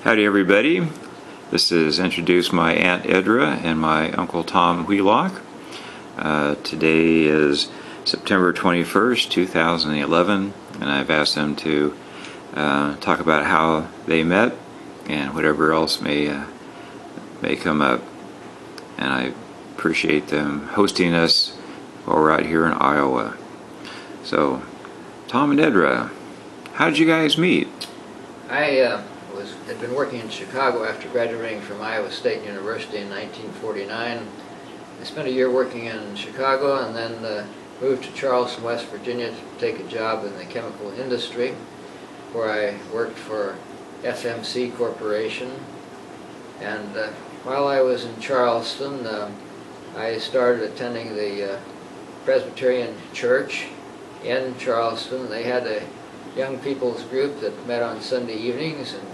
Howdy everybody. This is introduce my Aunt Edra and my Uncle Tom Wheelock. Today is September 21st, 2011, and I've asked them to talk about how they met and whatever else may come up. And I appreciate them hosting us while we're out here in Iowa. So, Tom and Edra, how did you guys meet? I had been working in Chicago after graduating from Iowa State University in 1949. I spent a year working in Chicago and then moved to Charleston, West Virginia to take a job in the chemical industry, where I worked for FMC Corporation. And while I was in Charleston, I started attending the Presbyterian Church in Charleston. They had a young people's group that met on Sunday evenings, and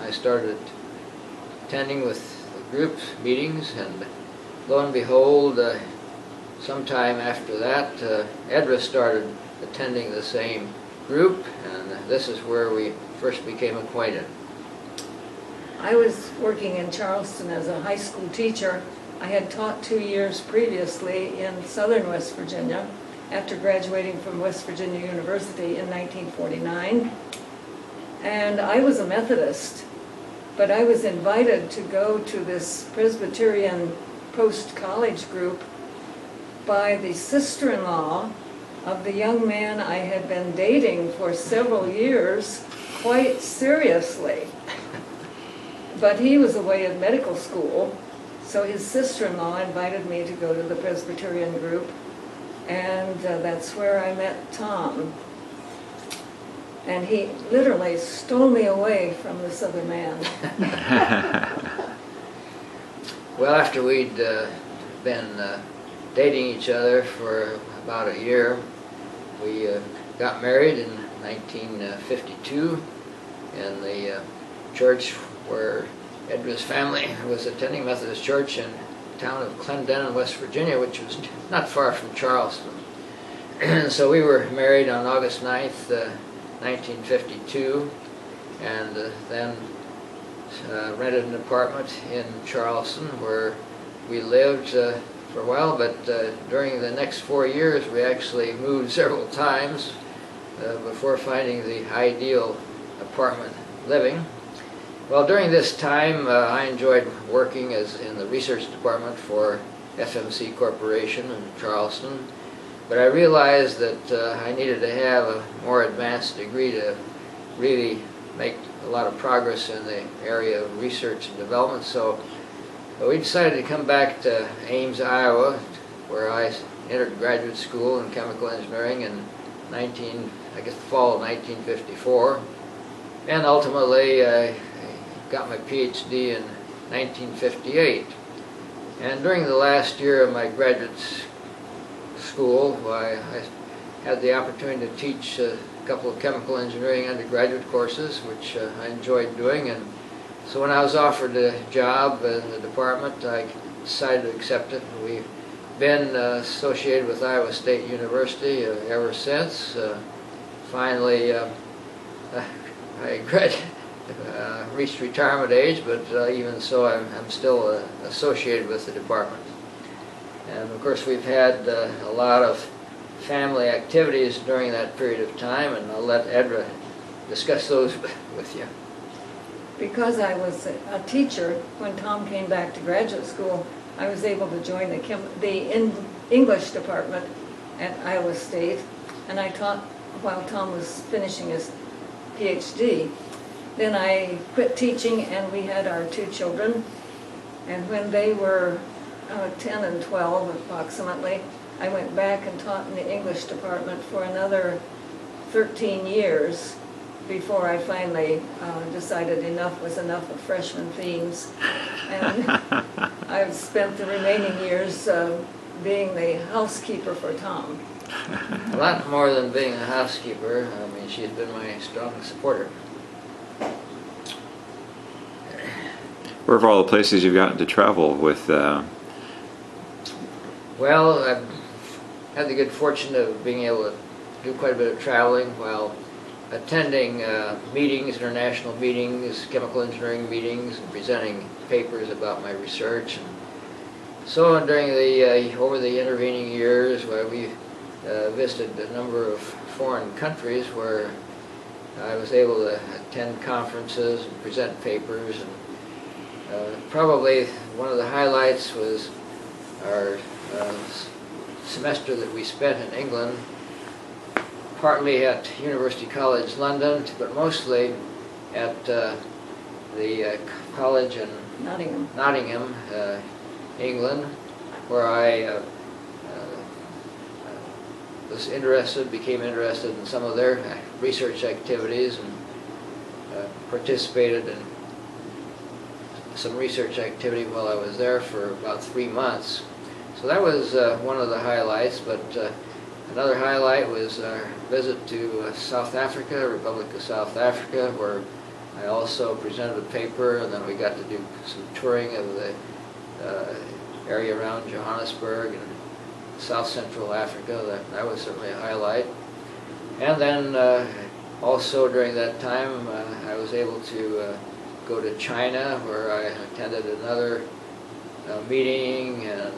I started attending with the group meetings, and lo and behold, sometime after that, Edra started attending the same group, and this is where we first became acquainted. I was working in Charleston as a high school teacher. I had taught 2 years previously in southern West Virginia after graduating from West Virginia University in 1949. And I was a Methodist, but I was invited to go to this Presbyterian post-college group by the sister-in-law of the young man I had been dating for several years, quite seriously. But he was away at medical school, so his sister-in-law invited me to go to the Presbyterian group, and that's where I met Tom. And he literally stole me away from this other man. Well, after we'd been dating each other for about a year, we got married in 1952 in the church where Edra's family was attending, Methodist Church in the town of Clendenin, West Virginia, which was not far from Charleston. So we were married on August 9th, 1952, and then rented an apartment in Charleston where we lived for a while, but during the next 4 years we actually moved several times before finding the ideal apartment living. Well, during this time I enjoyed working in the research department for FMC Corporation in Charleston, but I realized that I needed to have a more advanced degree to really make a lot of progress in the area of research and development. So we decided to come back to Ames, Iowa, where I entered graduate school in chemical engineering in the fall of 1954, and ultimately I got my PhD in 1958. And during the last year of my graduate school, I had the opportunity to teach a couple of chemical engineering undergraduate courses, which I enjoyed doing. And so when I was offered a job in the department, I decided to accept it. We've been associated with Iowa State University ever since. Finally, I reached retirement age, but even so, I'm still associated with the department. And of course, we've had a lot of family activities during that period of time, and I'll let Edra discuss those with you. Because I was a teacher, when Tom came back to graduate school, I was able to join the English department at Iowa State, and I taught while Tom was finishing his PhD. Then I quit teaching, and we had our 2 children, and when they were 10 and 12 approximately, I went back and taught in the English department for another 13 years before I finally decided enough was enough of freshman themes. And I've spent the remaining years being the housekeeper for Tom. A lot more than being a housekeeper. I mean, she's been my strong supporter. Where are all the places you've gotten to travel with? Well, I've had the good fortune of being able to do quite a bit of traveling while attending meetings, international meetings, chemical engineering meetings, and presenting papers about my research. And so during the over the intervening years, we visited a number of foreign countries where I was able to attend conferences and present papers. And probably one of the highlights was our semester that we spent in England, partly at University College London, but mostly at the college in Nottingham, England, where I became interested in some of their research activities, and participated in some research activity while I was there for about 3 months. So that was one of the highlights, but another highlight was our visit to South Africa, Republic of South Africa, where I also presented a paper, and then we got to do some touring of the area around Johannesburg and South Central Africa. That was certainly a highlight. And then also during that time I was able to go to China, where I attended another meeting and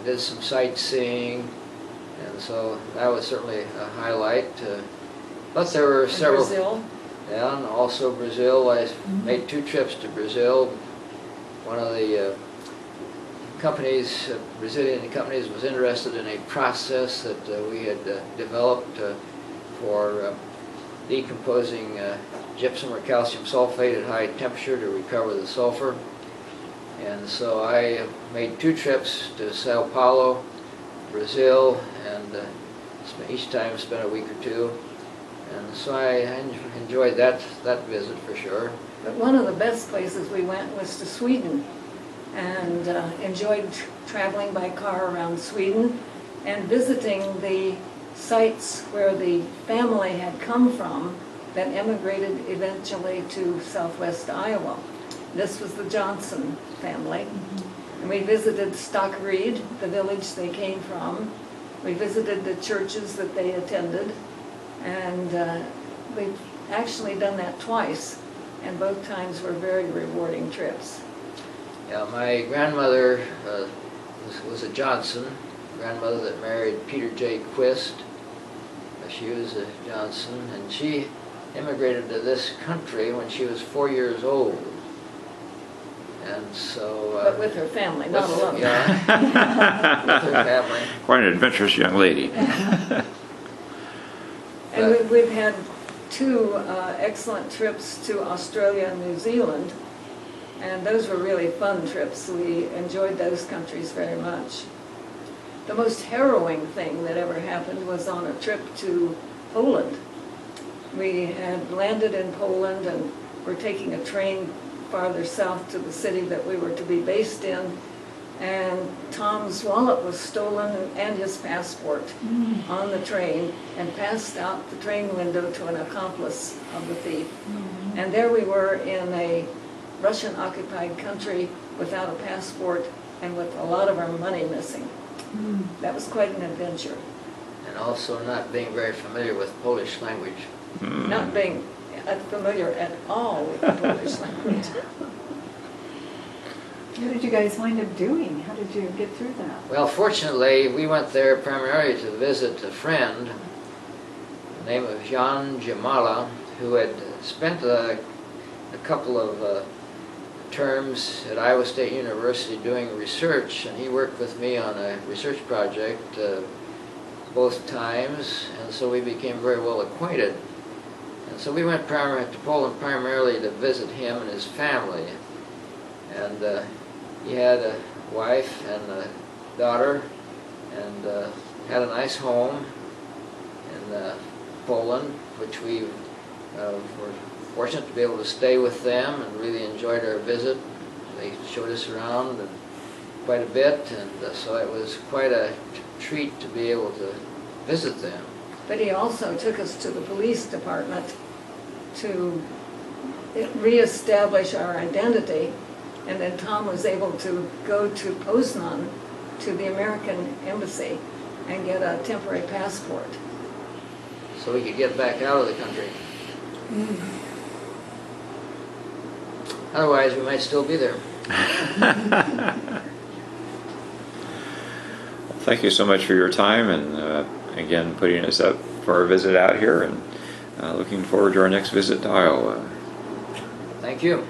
did some sightseeing, and so that was certainly a highlight. But there were several. Brazil? Yeah, and also Brazil. I made 2 trips to Brazil. One of the Brazilian companies was interested in a process that we had developed for decomposing gypsum or calcium sulfate at high temperature to recover the sulfur. And so I made 2 trips to Sao Paulo, Brazil, and each time spent a week or 2. And so I enjoyed that visit for sure. But one of the best places we went was to Sweden, and enjoyed traveling by car around Sweden and visiting the sites where the family had come from that emigrated eventually to southwest Iowa. This was the Johnson family. And we visited Stockreed, the village they came from. We visited the churches that they attended, and we've actually done that twice, and both times were very rewarding trips. Yeah, my grandmother was a Johnson, grandmother that married Peter J. Quist. She was a Johnson, and she immigrated to this country when she was 4 years old. And so... but with her family, not alone. Yeah, with her family. Quite an adventurous young lady. And we've had 2 excellent trips to Australia and New Zealand, and those were really fun trips. We enjoyed those countries very much. The most harrowing thing that ever happened was on a trip to Poland. We had landed in Poland and were taking a train farther south to the city that we were to be based in, and Tom's wallet was stolen and his passport on the train, and passed out the train window to an accomplice of the thief. And there we were in a Russian-occupied country without a passport and with a lot of our money missing. That was quite an adventure. And also not being very familiar with Polish language. Not being familiar at all with the Polish language. What did you guys wind up doing? How did you get through that? Well, fortunately, we went there primarily to visit a friend, the name of Jan Jamala, who had spent a couple of terms at Iowa State University doing research, and he worked with me on a research project both times, and so we became very well acquainted. And so we went to Poland primarily to visit him and his family. And he had a wife and a daughter, and had a nice home in Poland, which we were fortunate to be able to stay with them and really enjoyed our visit. They showed us around quite a bit, and so it was quite a treat to be able to visit them. But he also took us to the police department to reestablish our identity, and then Tom was able to go to Poznan, to the American embassy, and get a temporary passport. so we could get back out of the country. Otherwise, we might still be there. Thank you so much for your time and again putting us up for our visit out here, and looking forward to our next visit to Iowa. Thank you.